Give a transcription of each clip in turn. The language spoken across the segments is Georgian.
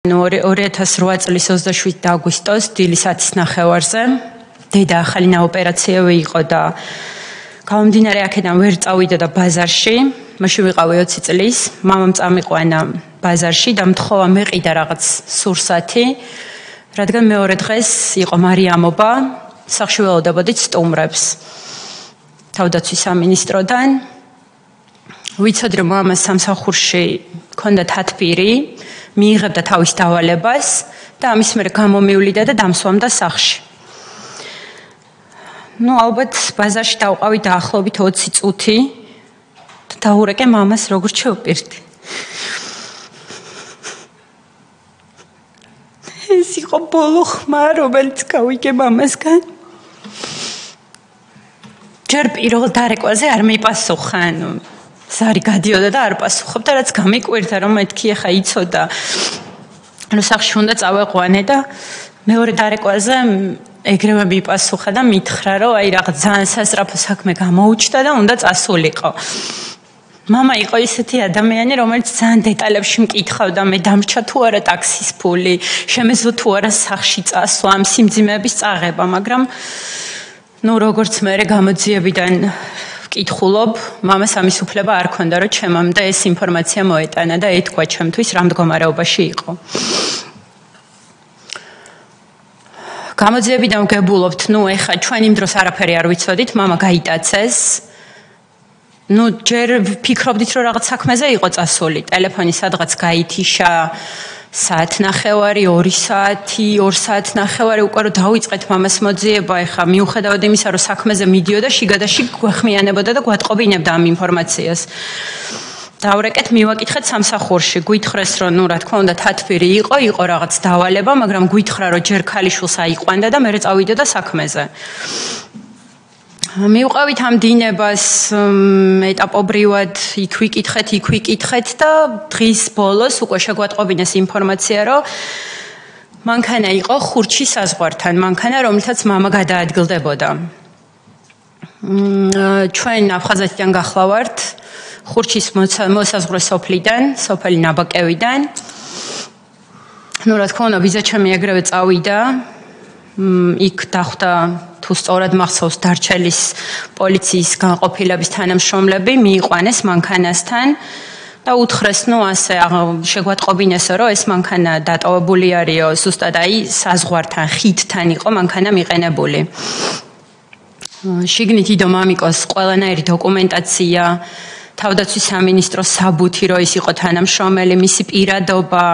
2008 წლის 27 აგვისტოს დილის 10:30-ზე დედა ახალი ოპერაციები იყო და გამომდინარე აქედან ვერ წავიდა და ბაზარში, მაშინ ვიყავი 20 წლის, მამამ წამიყვანა ბაზარში და მთხოვა მეყიდა რაღაც სურსათი, რადგან მეორე დღეს იყო მარიამობა, სახლში ველოდებოდით სტუმრებს. თავდაცვის სამინისტროდან ვიცოდი რომ მამას სამსახურში ჰქონდა თათბირი, მიიღებდა თავის დავალებას და ამის მერე გამომივლიდა და დამსვამდა სახლში. ალბათ ბაზარში დავყავი დაახლოებით 20 წუთი და დაურეკე მამას როგორ შევპირდი. ეს იყო ბოლო ხმა, რომელიც გავიგე მამასგან. ჯერ პირველ დარეკვაზე არ მიპასუხა, ზარი გადიოდა და არ პასუხობდა, რაც გამიკვირდა, რომ მეთქი ახლა იცოდა, რომ სახლში უნდა წავეყვანე და მეორე დარეკვაზე ეგრევე მიპასუხა და მითხრა, რომ აი რაღაც ძალიან სასწრაფო საქმე გამოუჩნდა და უნდა წასულიყო. მამა იყო ისეთი ადამიანი, რომელიც ძალიან დეტალებში მკითხავდა, მე დამრჩა თუ არა ტაქსის ფული, შემეძლო თუ არა სახლში წასვლა, ამ სიმძიმეების წაღება, მაგრამ როგორც მე გამოძიებიდან ვკითხულობ, მამას ამის უფლება არ ქონდა, რომ ჩემამდე ეს ინფორმაცია მოეტანა და ეთქვა ჩემთვის რა მდგომარეობაში იყო. გამოძიებიდან ვგებულობთ, ეხა ჩვენ იმ დროს არაფერი არ ვიცოდით, მამა გაიტაცეს. ჯერ ვფიქრობდით, რომ რაღაც საქმეზე იყო წასული, ტელეფონი სადღაც გაითიშა, საათნახევარი, 2 საათი, 2 საათნახევარი უკვე რომ დავიწყეთ მამას მოძიება, ეხა მიუხედავად იმისა, რომ საქმეზე მიდიოდა, შიგადაში გვეხმიანებოდა და გვატყობინებდა ამ ინფორმაციას. დავრეკეთ, მივაკითხეთ სამსახურში, გვითხრეს, რომ რა თქმა უნდა თათბირი იყო რაღაც დავალება, მაგრამ გვითხრა, რომ ჯერ ქალიშვილს აიყვანდა და მერე წავიდოდა საქმეზე. მივყავით ამ დინებას ეტაპობრივად იქ ვიკითხეთ და დღის ბოლოს უკვე შეგვატყობინეს ინფორმაცია, რომ მანქანა იყო ხურჩის საზღვართან, მანქანა, რომელთაც მამა გადაადგილდებოდა. ჩვენ აფხაზეთიდან გახლავართ, ხურჩის მოსაზღვრე სოფლიდან, სოფელი ნაბაკევიდან. რა თქმა უნდა, ვიზა ჩემი ეგრევე წავიდა. იქ დახვდა თუ სწორად მახსოვს დარჩელის პოლიციის განყოფილების თანამშრომლები მიიყვანეს მანქანასთან და უთხრეს, ასე შეგვატყობინესო, რომ ეს მანქანა დატოვებული არისო, ზუსტად აი საზღვართან, ხიდთან იყო მანქანა მიყენებული. შიგნით იდო მამიკოს ყველანაირი დოკუმენტაცია, თავდაცვის სამინისტროს საბუთი, რომ ის იყო თანამშრომელი, მისი პირადობა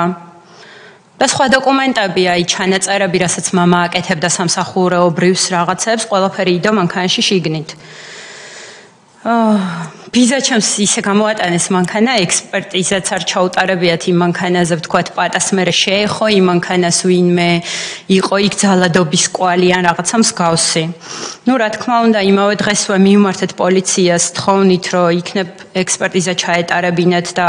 და სხვა დოკუმენტები, ჩანაწერები, რასაც მამა აკეთებდა სამსახურეობრივს რაღაცებს, ყველაფერი იდო მანქანაში შიგნით. ვიზა ჩემს ისე გამოატანეს მანქანა, ექსპერტიზაც არ ჩაუტარებიათ იმ მანქანაზე, ვთქვათ, პატას მერე შეეხო იმ მანქანას ვინმე, იყო იქ ძალადობის კვალი ან რაღაცა მსგავსი. რა თქმა უნდა, იმავე დღესვე მივმართეთ პოლიციას, თხოვნით, რომ იქნებ ექსპერტიზა ჩაეტარებინათ და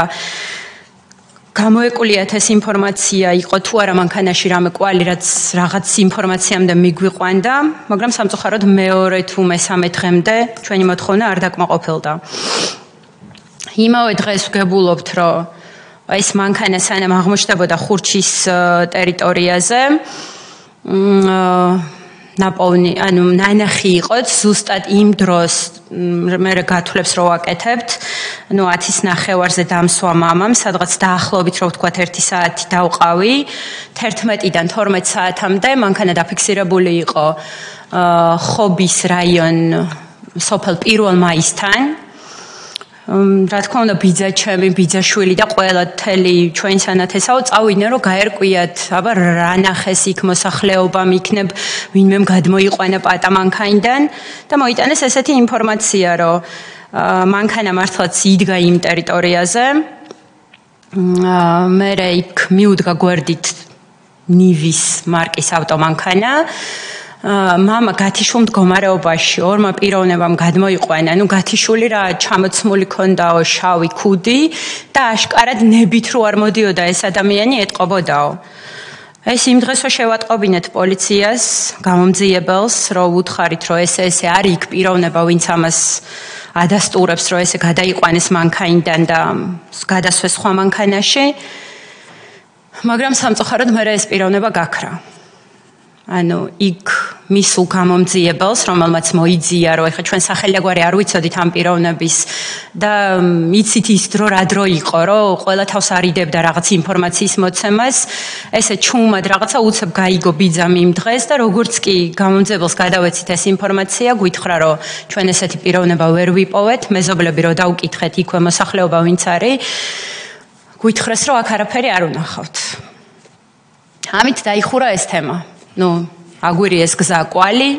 გამოეკულიათ ეს ინფორმაცია, იყო თუ არა მანქანაში რამე კვალი, რაც რაღაც ინფორმაციამდე მიგვიყვანდა, მაგრამ სამწუხაროდ მეორე თუ მესამე დღემდე ჩვენი მოთხოვნა არ დაკმაყოფილდა. იმავე დღეს ვგებულობთ, რომ ეს მანქანა სანამ აღმოჩნდებოდა ხურჩის ტერიტორიაზე, ნაპოვნი, ნანახი იყო ზუსტად იმ დროს, მე გათვლებს რო ვაკეთებთ, 10:30-ზე დამსვა მამამ, სადღაც დაახლოებით რო ვთქვათ 1 საათი დავყავი, 11-დან 12 საათამდე მანქანა დაფიქსირებული იყო ხობის რაიონ სოფელ 1 მაისთან. რა თქმა უნდა, ბიძაშვილი და ყველა თელი ჩვენი სანათესაო წავიდნენ, რომ გაერკვიათ, აბა რა ნახეს იქ მოსახლეობამ, იქნებ ვინმემ გადმოიყვანა პატა მანქანიდან და მოიტანეს ესეთი ინფორმაცია, რომ მანქანა მართლაც იდგა იმ ტერიტორიაზე. მერე იქ მიუდგა გვერდით ნივის მარკის ავტომანქანა. მამა გათიშულ მდგომარეობაში, ორმა პიროვნებამ გადმოიყვანა, გათიშული რა ჩამოცმული ქონდაო შავი ქუდი და აშკარად ნებით რო არ მოდიოდა ეს ადამიანი ეტყობოდაო. ეს იმ დღესვე შევატყობინეთ პოლიციას, გამომძიებელს, რომ უთხარით, რომ ეს არის იქ პიროვნება, ვინც ამას ადასტურებს, რომ ესე გადაიყვანეს მანქანიდან და გადასვეს სხვა მანქანაში. მაგრამ სამწუხაროდ მე ეს პიროვნება გაქრა. ანუ იქ მისულ გამომძიებელს, რომელმაც მოიძია, რომ ეხლა ჩვენ სახელიაგვარი არ ვიცოდით ამ პიროვნების და იცით ის დრო რა დრო იყო, რომ ყველა თავს არიდებდა რაღაც ინფორმაციის მოცემას, ესე ჩუმად რაღაცა უცებ გაიგო ბიძამ იმ დღეს და როგორც კი გამომძიებელს გადავეცით ეს ინფორმაცია, გითხრა, რომ ჩვენ ესეთი პიროვნება ვერ ვიპოვეთ, მეზობლები რომ დავკითხეთ იქვე მოსახლეობა ვინც არის, გითხრეს, რომ აქ არაფერი არ უნახავთ. ამით დაიხურა ეს თემა. აგვირიეს გზა კვალი